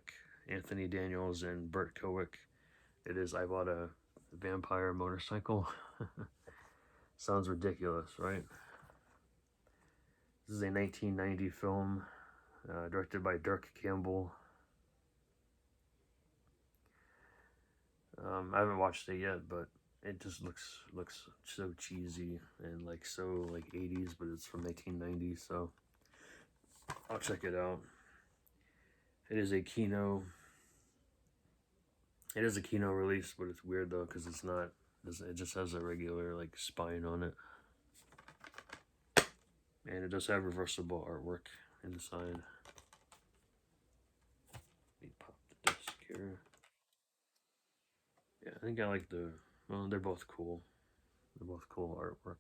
Anthony Daniels, and Burt Kowick. It is I Bought a Vampire Motorcycle. Sounds ridiculous, right? This is a 1990 film, directed by Dirk Campbell. I haven't watched it yet, but it just looks so cheesy and so 80s, but it's from 1990, so I'll check it out. It is a Kino release, but it's weird though, because it just has a regular spine on it. And it does have reversible artwork inside. Let me pop the disc here. Yeah, I think I like they're both cool. They're both cool artwork.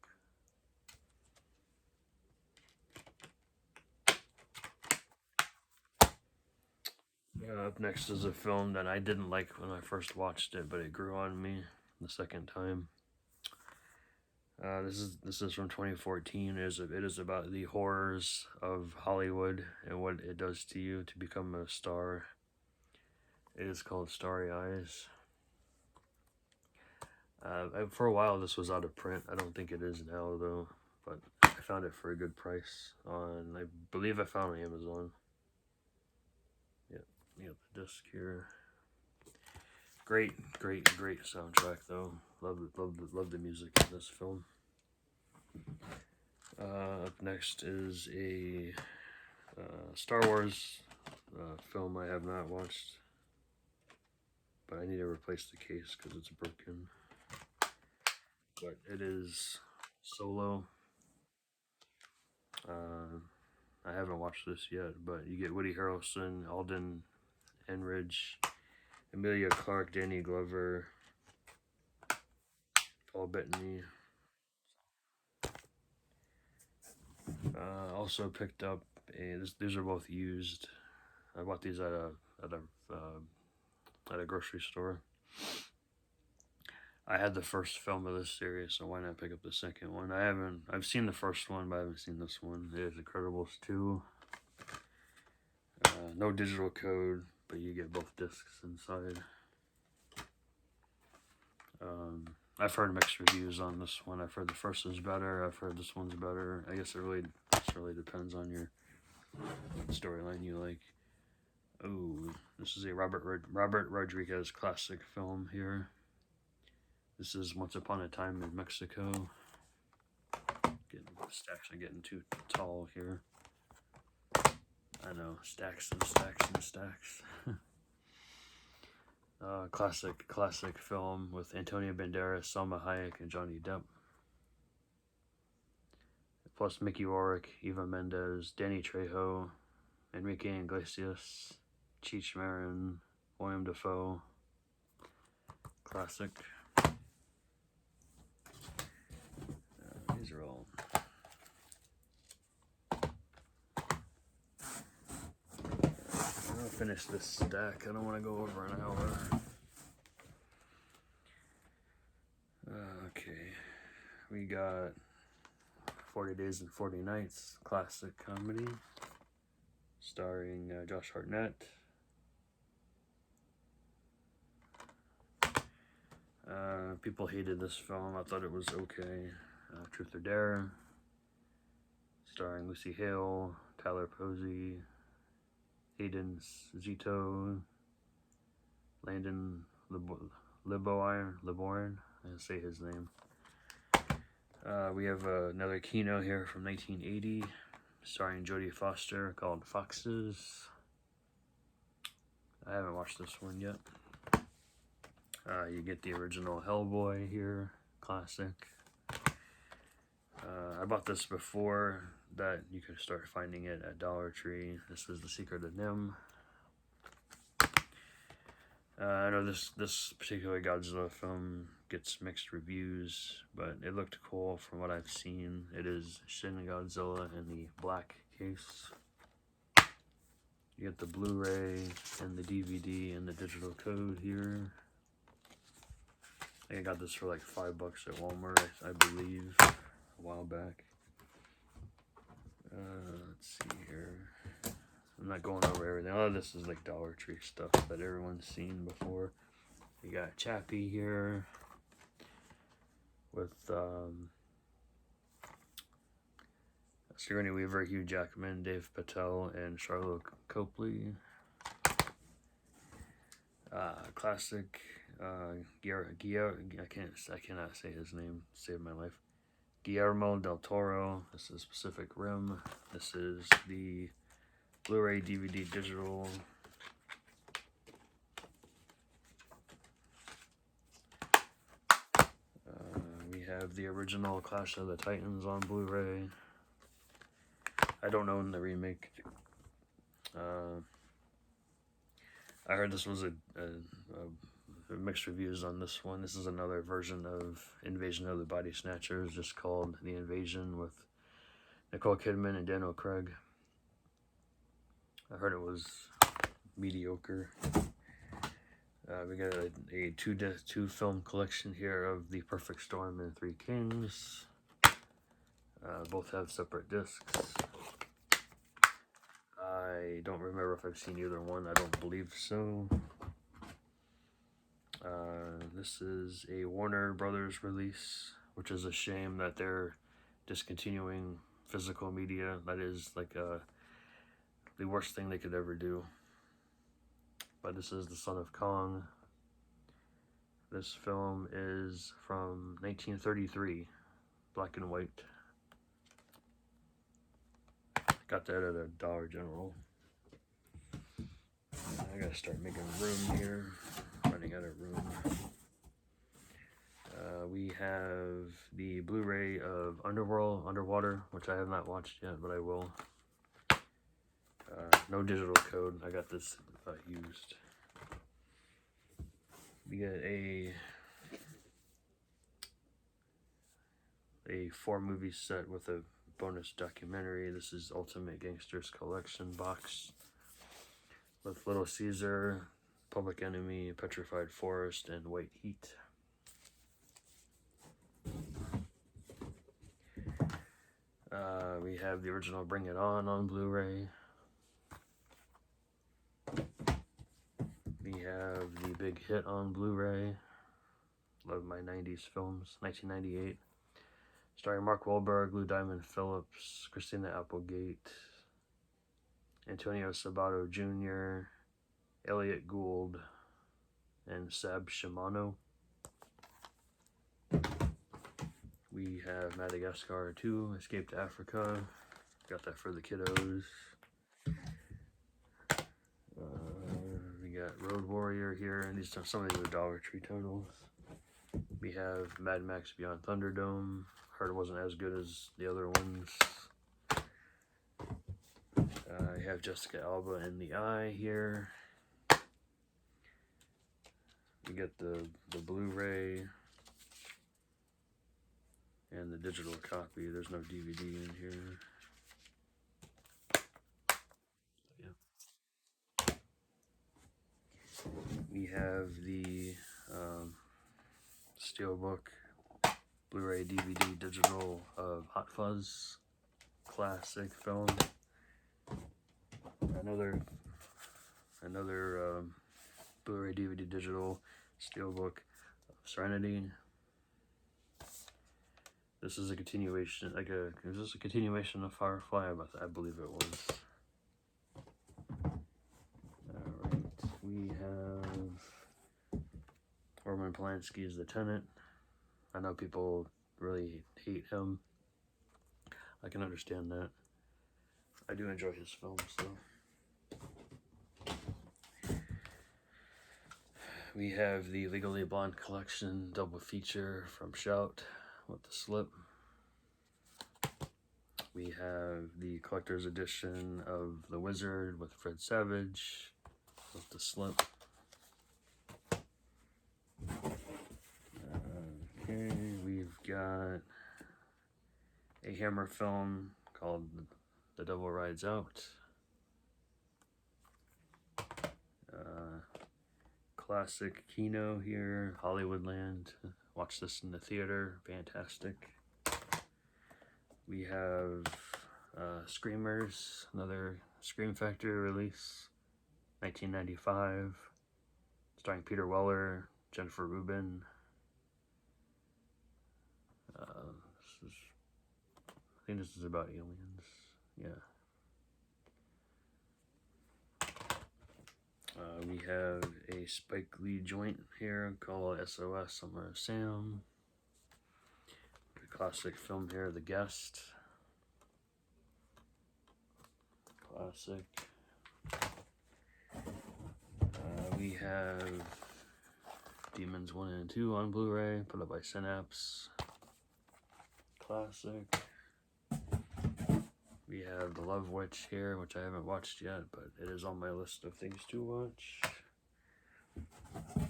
Up next is a film that I didn't like when I first watched it, but it grew on me the second time. This is from 2014. It is about the horrors of Hollywood and what it does to you to become a star. It is called Starry Eyes. For a while this was out of print. I don't think it is now though, but I found it for a good price I believe I found it on Amazon. Yeah, the disc here. Great soundtrack though. Love the music in this film. Up next is a Star Wars film I have not watched, but I need to replace the case because it's broken. But it is Solo. I haven't watched this yet, but you get Woody Harrelson, Alden Ehrenreich, Emilia Clarke, Danny Glover, Paul Bettany. Also picked up these are both used. I bought these at a grocery store. I had the first film of this series, so why not pick up the second one? I've seen the first one, but I haven't seen this one. It is Incredibles 2. No digital code, but you get both discs inside. I've heard mixed reviews on this one. I've heard the first one's better. I've heard this one's better. I guess it really depends on your storyline you like. Oh, this is a Robert Rodriguez classic film here. This is Once Upon a Time in Mexico. Stacks are getting too tall here. I know, stacks and stacks and stacks. Classic film with Antonio Banderas, Salma Hayek, and Johnny Depp. Plus Mickey Rourke, Eva Mendes, Danny Trejo, Enrique Iglesias, Cheech Marin, William Dafoe. Classic. These are all... I'll finish this stack. I don't want to go over an hour. Okay. We got 40 Days and 40 Nights, classic comedy, starring Josh Hartnett. People hated this film. I thought it was okay. Truth or Dare, starring Lucy Hale, Tyler Posey, Hayden Zito, Landon Liborn, I say his name. We have another Kino here from 1980, starring Jodie Foster, called Foxes. I haven't watched this one yet. You get the original Hellboy here, classic. I bought this before that you could start finding it at Dollar Tree. This is The Secret of Nim. I know this particular Godzilla film gets mixed reviews, but it looked cool from what I've seen. It is Shin Godzilla in the black case. You get the Blu-ray and the DVD and the digital code here. I think I got this for like $5 at Walmart, I believe, a while back. Let's see here. I'm not going over everything. All of this is like Dollar Tree stuff that everyone's seen before. You got Chappie here with Sigourney Weaver, Hugh Jackman, Dave Patel, and Charlotte Copley. Classic. I cannot say his name. Saved my life. Guillermo del Toro. This is Pacific Rim. This is the Blu-ray, DVD, digital. We have the original Clash of the Titans on Blu-ray. I don't own the remake. I heard this was a mixed reviews on this one. This is another version of Invasion of the Body Snatchers, just called The Invasion, with Nicole Kidman and Daniel Craig. I heard it was mediocre. We got a two film collection here of The Perfect Storm and Three Kings. Both have separate discs. I don't remember if I've seen either one. I don't believe so. This is a Warner Brothers release, which is a shame that they're discontinuing physical media. That is like the worst thing they could ever do. But this is The Son of Kong. This film is from 1933, black and white. Got that at a Dollar General. I gotta start making room here. Running out of room. We have the Blu-ray of Underworld Underwater, which I have not watched yet, but I will. No digital code. I got this used. We get a 4-movie set with a bonus documentary. This is Ultimate Gangsters Collection box with Little Caesar, Public Enemy, Petrified Forest, and White Heat. We have the original Bring It On Blu-ray. We have the Big Hit on Blu-ray. Love my 90s films, 1998. Starring Mark Wahlberg, Lou Diamond Phillips, Christina Applegate, Antonio Sabato Jr., Elliot Gould, and Sab Shimano. We have Madagascar 2, Escape to Africa. Got that for the kiddos. We got Road Warrior here, and these are some of these are Dollar Tree titles. We have Mad Max Beyond Thunderdome. Heard it wasn't as good as the other ones. I have Jessica Alba in The Eye here. We get the Blu-ray and the digital copy. There's no DVD in here. Yeah. We have the Steelbook, Blu-ray, DVD, digital of Hot Fuzz, classic film. Another Blu-ray, DVD, digital, Steelbook of Serenity. This is a continuation, is this a continuation of Firefly? I believe it was. Alright, we have Roman Polanski's The Tenant. I know people really hate him. I can understand that. I do enjoy his films, though. We have the Legally Blonde Collection double feature from Shout with the slip. We have the collector's edition of The Wizard with Fred Savage with the slip. Okay, we've got a Hammer film called The Devil Rides Out. Classic Kino here, Hollywoodland. Watch this in the theater, fantastic. We have Screamers, another Scream Factory release, 1995, starring Peter Weller, Jennifer Rubin. I think this is about aliens, yeah. We have a Spike Lee joint here called SOS Summer of Sam. The classic film here, The Guest. Classic. We have Demons 1 and 2 on Blu-ray, put up by Synapse. Classic. We have The Love Witch here, which I haven't watched yet, but it is on my list of things to watch.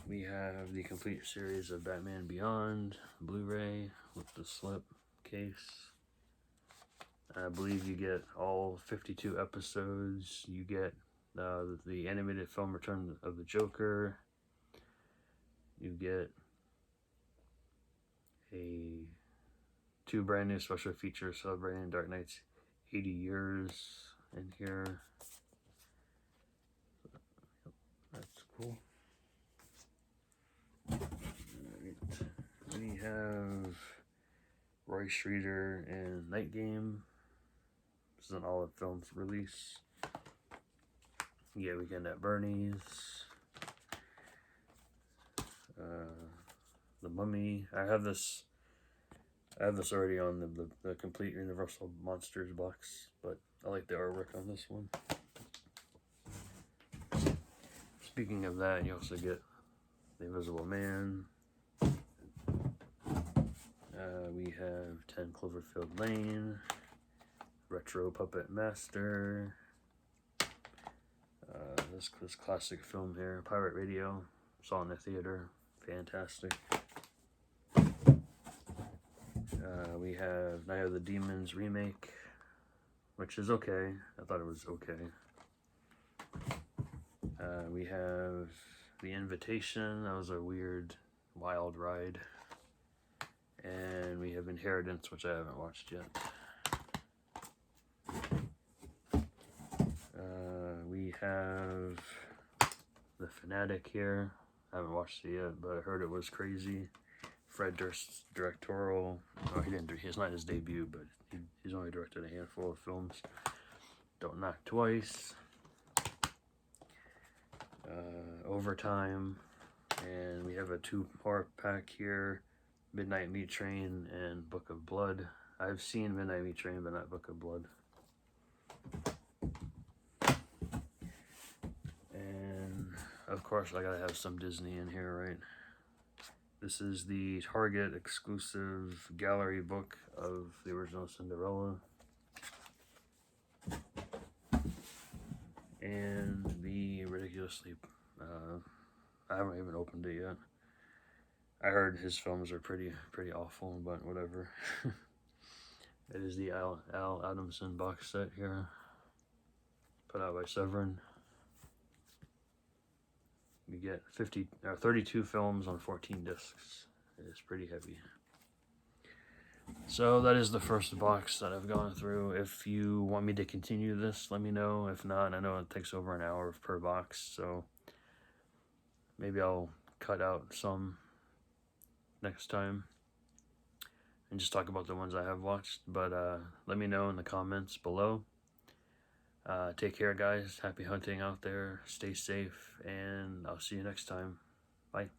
We have the complete series of Batman Beyond Blu-ray with the slip case. I believe you get all 52 episodes. You get the animated film Return of the Joker. You get two brand new special features celebrating Dark Knight's 80 years in here. That's cool. Alright. We have Roy Schrader and Night Game. This is an Olive Films release. Yeah, Weekend at Bernie's. The Mummy. I have this already on the complete Universal Monsters box, but I like the artwork on this one. Speaking of that, you also get The Invisible Man. We have 10 Cloverfield Lane, Retro Puppet Master, this classic film here, Pirate Radio, saw in the theater, fantastic. We have Night of the Demons remake, which is okay. I thought it was okay. We have The Invitation. That was a weird, wild ride. And we have Inheritance, which I haven't watched yet. We have The Fanatic here. I haven't watched it yet, but I heard it was crazy. Fred Durst's directorial. Oh, he didn't. It's not his debut, but he's only directed a handful of films. Don't Knock Twice. Overtime. And we have a 2-part pack here. Midnight Meat Train and Book of Blood. I've seen Midnight Meat Train, but not Book of Blood. And of course, I gotta have some Disney in here, right? This is the Target exclusive gallery book of the original Cinderella. And the ridiculously, I haven't even opened it yet. I heard his films are pretty awful, but whatever. It is the Al Adamson box set here, put out by Severin. You get 32 films on 14 discs. It is pretty heavy. So that is the first box that I've gone through. If you want me to continue this, let me know. If not, I know it takes over an hour per box, so maybe I'll cut out some next time and just talk about the ones I have watched. But let me know in the comments below. Take care, guys. Happy hunting out there. Stay safe, and I'll see you next time. Bye.